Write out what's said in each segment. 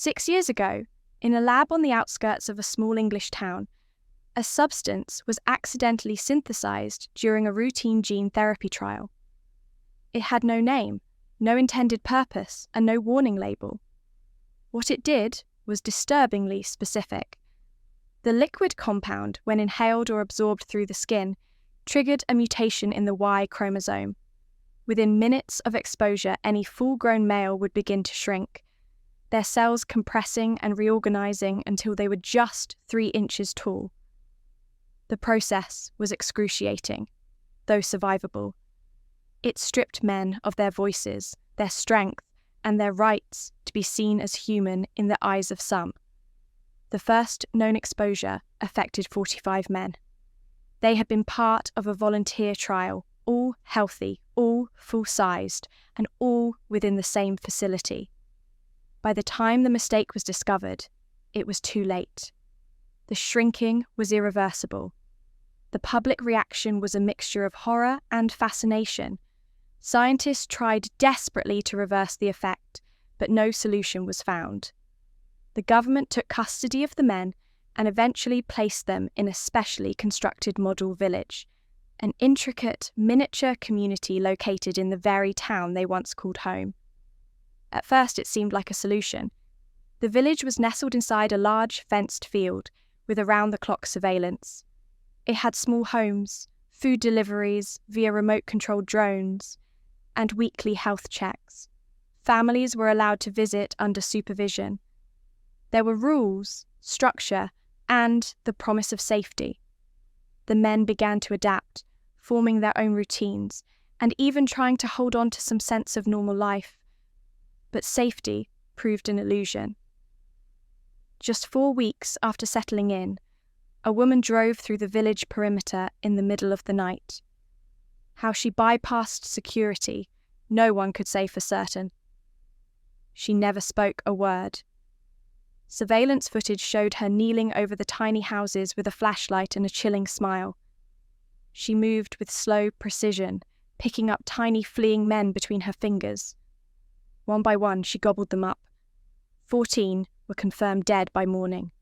6 years ago, in a lab on the outskirts of a small English town, a substance was accidentally synthesized during a routine gene therapy trial. It had no name, no intended purpose, and no warning label. What it did was disturbingly specific. The liquid compound, when inhaled or absorbed through the skin, triggered a mutation in the Y chromosome. Within minutes of exposure, any full-grown male would begin to shrink, their cells compressing and reorganizing until they were just 3 inches tall. The process was excruciating, though survivable. It stripped men of their voices, their strength, and their rights to be seen as human in the eyes of some. The first known exposure affected 45 men. They had been part of a volunteer trial, all healthy, all full-sized, and all within the same facility. By the time the mistake was discovered, it was too late. The shrinking was irreversible. The public reaction was a mixture of horror and fascination. Scientists tried desperately to reverse the effect, but no solution was found. The government took custody of the men and eventually placed them in a specially constructed model village, an intricate, miniature community located in the very town they once called home. At first it seemed like a solution. The village was nestled inside a large fenced field with around-the-clock surveillance. It had small homes, food deliveries via remote-controlled drones, and weekly health checks. Families were allowed to visit under supervision. There were rules, structure, and the promise of safety. The men began to adapt, forming their own routines, and even trying to hold on to some sense of normal life. But safety proved an illusion. Just 4 weeks after settling in, a woman drove through the village perimeter in the middle of the night. How she bypassed security, no one could say for certain. She never spoke a word. Surveillance footage showed her kneeling over the tiny houses with a flashlight and a chilling smile. She moved with slow precision, picking up tiny fleeing men between her fingers. One by one, she gobbled them up. 14 were confirmed dead by morning.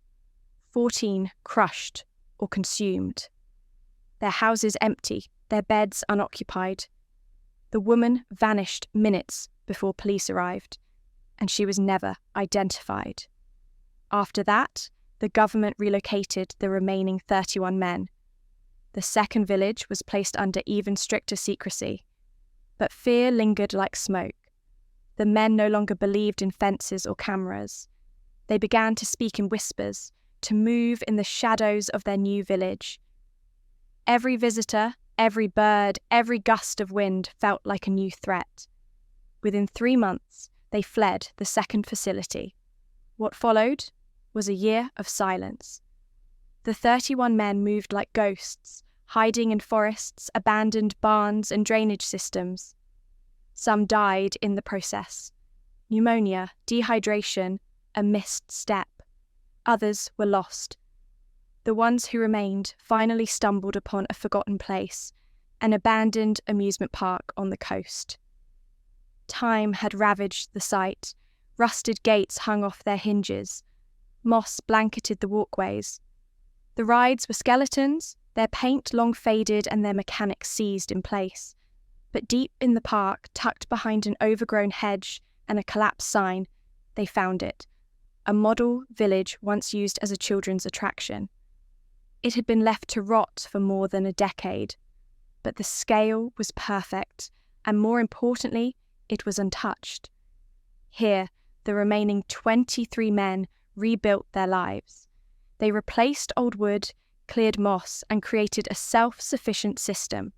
14 crushed or consumed. Their houses empty, their beds unoccupied. The woman vanished minutes before police arrived, and she was never identified. After that, the government relocated the remaining 31 men. The second village was placed under even stricter secrecy, but fear lingered like smoke. The men no longer believed in fences or cameras. They began to speak in whispers, to move in the shadows of their new village. Every visitor, every bird, every gust of wind felt like a new threat. Within 3 months, they fled the second facility. What followed was a year of silence. The 31 men moved like ghosts, hiding in forests, abandoned barns, and drainage systems. Some died in the process. Pneumonia, dehydration, a missed step. Others were lost. The ones who remained finally stumbled upon a forgotten place, an abandoned amusement park on the coast. Time had ravaged the site. Rusted gates hung off their hinges. Moss blanketed the walkways. The rides were skeletons, their paint long faded and their mechanics seized in place. But deep in the park, tucked behind an overgrown hedge and a collapsed sign, they found it. A model village once used as a children's attraction. It had been left to rot for more than a decade, but the scale was perfect, and more importantly, it was untouched. Here, the remaining 23 men rebuilt their lives. They replaced old wood, cleared moss, and created a self-sufficient system.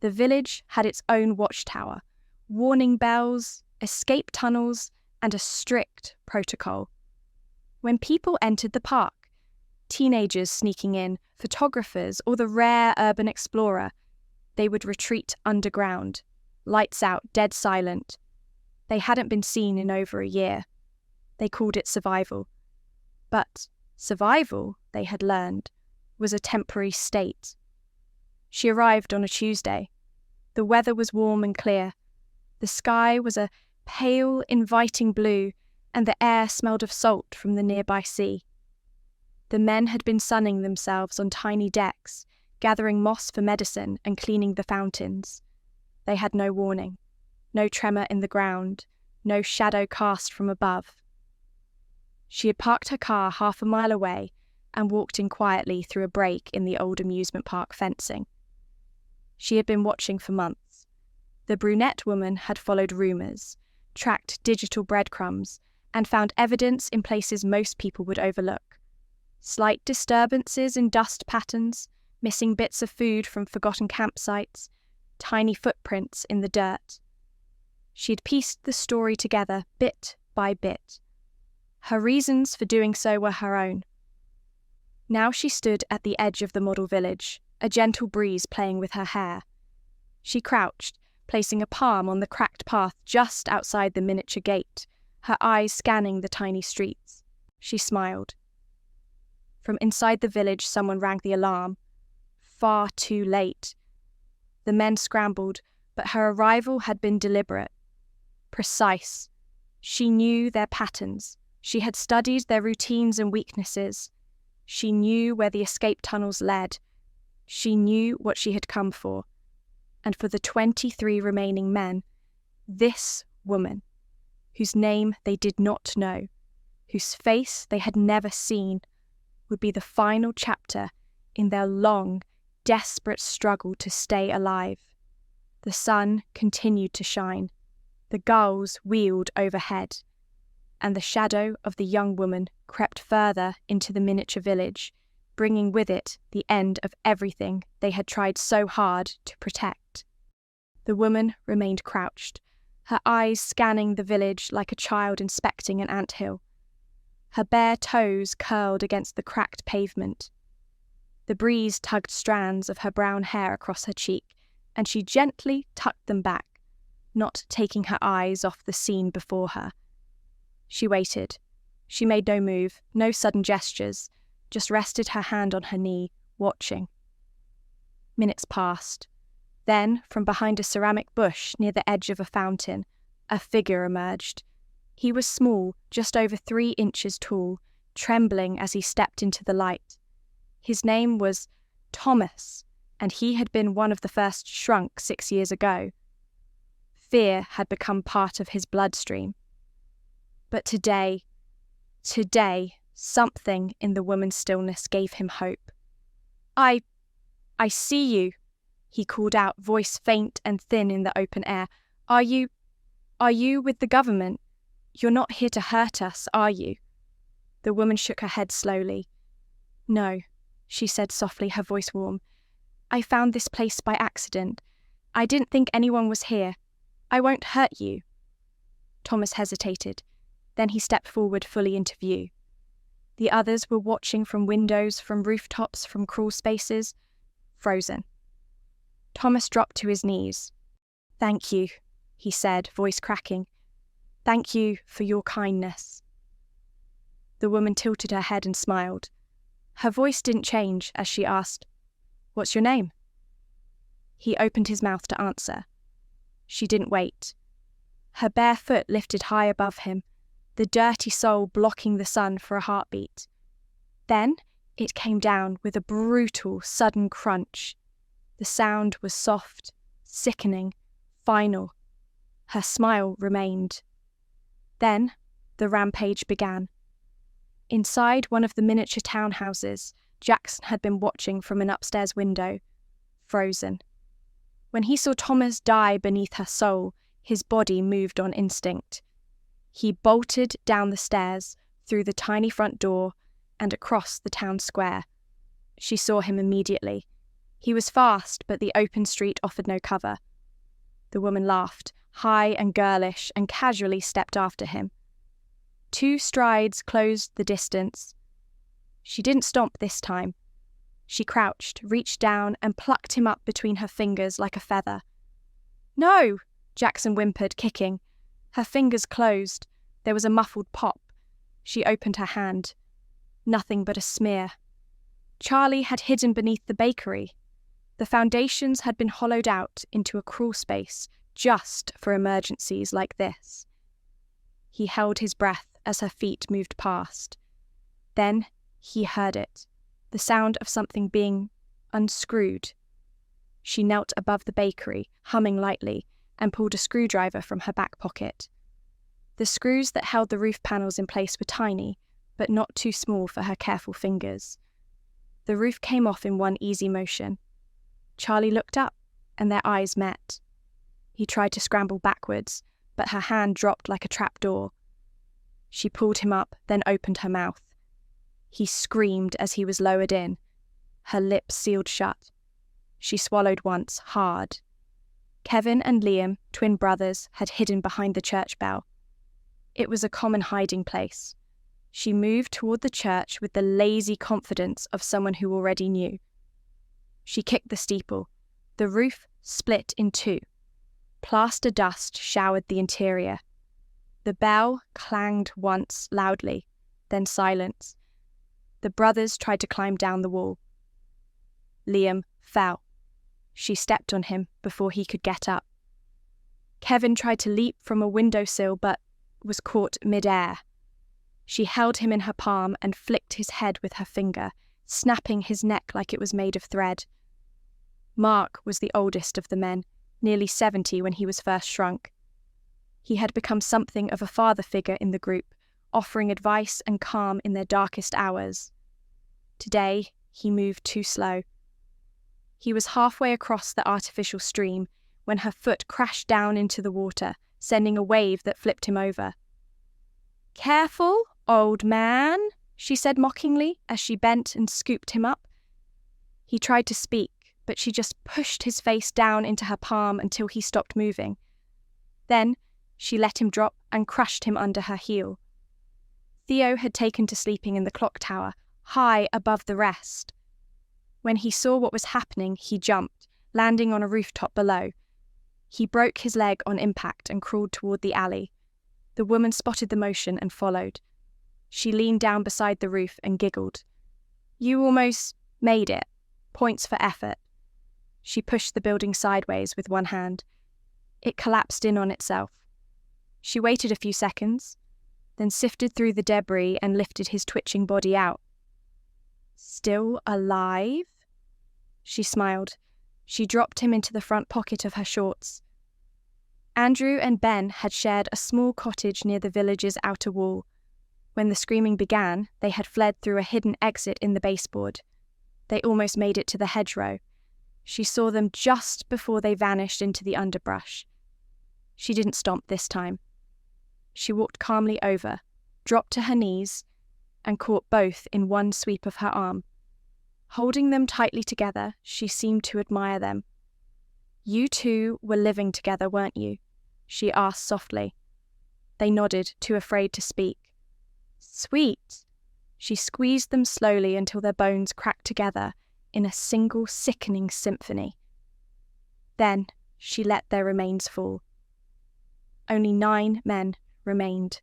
The village had its own watchtower, warning bells, escape tunnels, and a strict protocol. When people entered the park, teenagers sneaking in, photographers, or the rare urban explorer, they would retreat underground, lights out, dead silent. They hadn't been seen in over a year. They called it survival. But survival, they had learned, was a temporary state. She arrived on a Tuesday. The weather was warm and clear. The sky was a pale, inviting blue, and the air smelled of salt from the nearby sea. The men had been sunning themselves on tiny decks, gathering moss for medicine and cleaning the fountains. They had no warning, no tremor in the ground, no shadow cast from above. She had parked her car half a mile away and walked in quietly through a break in the old amusement park fencing. She had been watching for months. The brunette woman had followed rumors, tracked digital breadcrumbs, and found evidence in places most people would overlook. Slight disturbances in dust patterns, missing bits of food from forgotten campsites, tiny footprints in the dirt. She had pieced the story together bit by bit. Her reasons for doing so were her own. Now she stood at the edge of the model village, a gentle breeze playing with her hair. She crouched, placing a palm on the cracked path just outside the miniature gate, her eyes scanning the tiny streets. She smiled. From inside the village, someone rang the alarm. Far too late. The men scrambled, but her arrival had been deliberate, precise. She knew their patterns. She had studied their routines and weaknesses. She knew where the escape tunnels led. She knew what she had come for. And for the 23 remaining men, this woman, whose name they did not know, whose face they had never seen, would be the final chapter in their long, desperate struggle to stay alive. The sun continued to shine. The gulls wheeled overhead, and the shadow of the young woman crept further into the miniature village, bringing with it the end of everything they had tried so hard to protect. The woman remained crouched, her eyes scanning the village like a child inspecting an anthill. Her bare toes curled against the cracked pavement. The breeze tugged strands of her brown hair across her cheek, and she gently tucked them back, not taking her eyes off the scene before her. She waited. She made no move, no sudden gestures, just rested her hand on her knee, watching. Minutes passed. Then, from behind a ceramic bush near the edge of a fountain, a figure emerged. He was small, just over 3 inches tall, trembling as he stepped into the light. His name was Thomas, and he had been one of the first shrunk 6 years ago. Fear had become part of his bloodstream. But today, something in the woman's stillness gave him hope. I see you, he called out, voice faint and thin in the open air. Are you with the government? You're not here to hurt us, are you? The woman shook her head slowly. No, she said softly, her voice warm. I found this place by accident. I didn't think anyone was here. I won't hurt you. Thomas hesitated. Then he stepped forward fully into view. The others were watching from windows, from rooftops, from crawl spaces, frozen. Thomas dropped to his knees. Thank you, he said, voice cracking. Thank you for your kindness. The woman tilted her head and smiled. Her voice didn't change as she asked, What's your name? He opened his mouth to answer. She didn't wait. Her bare foot lifted high above him, the dirty sole blocking the sun for a heartbeat. Then it came down with a brutal, sudden crunch. The sound was soft, sickening, final. Her smile remained. Then the rampage began. Inside one of the miniature townhouses, Jackson had been watching from an upstairs window, frozen. When he saw Thomas die beneath her soul, his body moved on instinct. He bolted down the stairs, through the tiny front door, and across the town square. She saw him immediately. He was fast, but the open street offered no cover. The woman laughed, high and girlish, and casually stepped after him. 2 strides closed the distance. She didn't stomp this time. She crouched, reached down, and plucked him up between her fingers like a feather. No, Jackson whimpered, kicking. Her fingers closed. There was a muffled pop. She opened her hand. Nothing but a smear. Charlie had hidden beneath the bakery. The foundations had been hollowed out into a crawl space just for emergencies like this. He held his breath, as her feet moved past. Then he heard it, the sound of something being unscrewed. She knelt above the bakery, humming lightly, and pulled a screwdriver from her back pocket. The screws that held the roof panels in place were tiny, but not too small for her careful fingers. The roof came off in one easy motion. Charlie looked up, and their eyes met. He tried to scramble backwards, but her hand dropped like a trapdoor. She pulled him up, then opened her mouth. He screamed as he was lowered in. Her lips sealed shut. She swallowed once, hard. Kevin and Liam, twin brothers, had hidden behind the church bell. It was a common hiding place. She moved toward the church with the lazy confidence of someone who already knew. She kicked the steeple. The roof split in two. Plaster dust showered the interior. The bell clanged once loudly, then silence. The brothers tried to climb down the wall. Liam fell. She stepped on him before he could get up. Kevin tried to leap from a windowsill but was caught mid-air. She held him in her palm and flicked his head with her finger, snapping his neck like it was made of thread. Mark was the oldest of the men, nearly 70 when he was first shrunk. He had become something of a father figure in the group, offering advice and calm in their darkest hours. Today, he moved too slow. He was halfway across the artificial stream when her foot crashed down into the water, sending a wave that flipped him over. "Careful, old man," she said mockingly as she bent and scooped him up. He tried to speak, but she just pushed his face down into her palm until he stopped moving. Then she let him drop and crushed him under her heel. Theo had taken to sleeping in the clock tower, high above the rest. When he saw what was happening, he jumped, landing on a rooftop below. He broke his leg on impact and crawled toward the alley. The woman spotted the motion and followed. She leaned down beside the roof and giggled. "You almost made it. Points for effort." She pushed the building sideways with one hand. It collapsed in on itself. She waited a few seconds, then sifted through the debris and lifted his twitching body out. "Still alive?" She smiled. She dropped him into the front pocket of her shorts. Andrew and Ben had shared a small cottage near the village's outer wall. When the screaming began, they had fled through a hidden exit in the baseboard. They almost made it to the hedgerow. She saw them just before they vanished into the underbrush. She didn't stomp this time. She walked calmly over, dropped to her knees, and caught both in one sweep of her arm. Holding them tightly together, she seemed to admire them. "You two were living together, weren't you?" she asked softly. They nodded, too afraid to speak. "Sweet." She squeezed them slowly until their bones cracked together in a single sickening symphony. Then she let their remains fall. Only 9 men remained.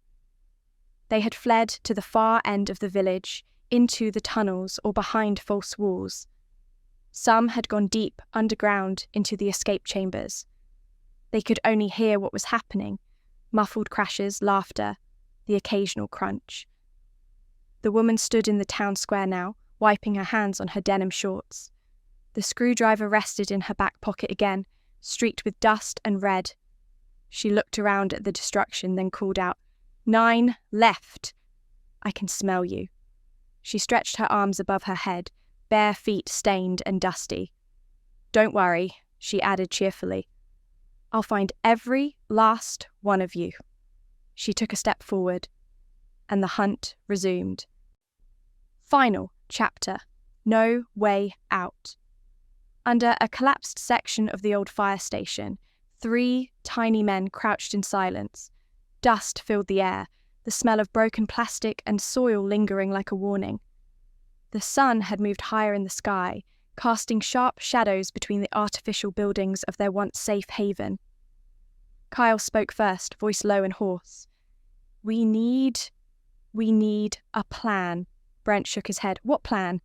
They had fled to the far end of the village, into the tunnels or behind false walls. Some had gone deep underground into the escape chambers. They could only hear what was happening, muffled crashes, laughter, the occasional crunch. The woman stood in the town square now, wiping her hands on her denim shorts. The screwdriver rested in her back pocket again, streaked with dust and red. She looked around at the destruction, then called out, "9 left. I can smell you." She stretched her arms above her head, bare feet stained and dusty. "Don't worry," she added cheerfully. "I'll find every last one of you." She took a step forward, and the hunt resumed. Final chapter. No way out. Under a collapsed section of the old fire station, 3 tiny men crouched in silence. Dust filled the air, the smell of broken plastic and soil lingering like a warning. The sun had moved higher in the sky, casting sharp shadows between the artificial buildings of their once safe haven. Kyle spoke first, voice low and hoarse. We need a plan." Brent shook his head. "What plan?"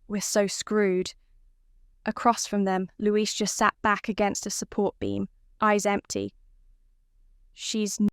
"We're so screwed." Across from them, Louise just sat back against a support beam, eyes empty. "She's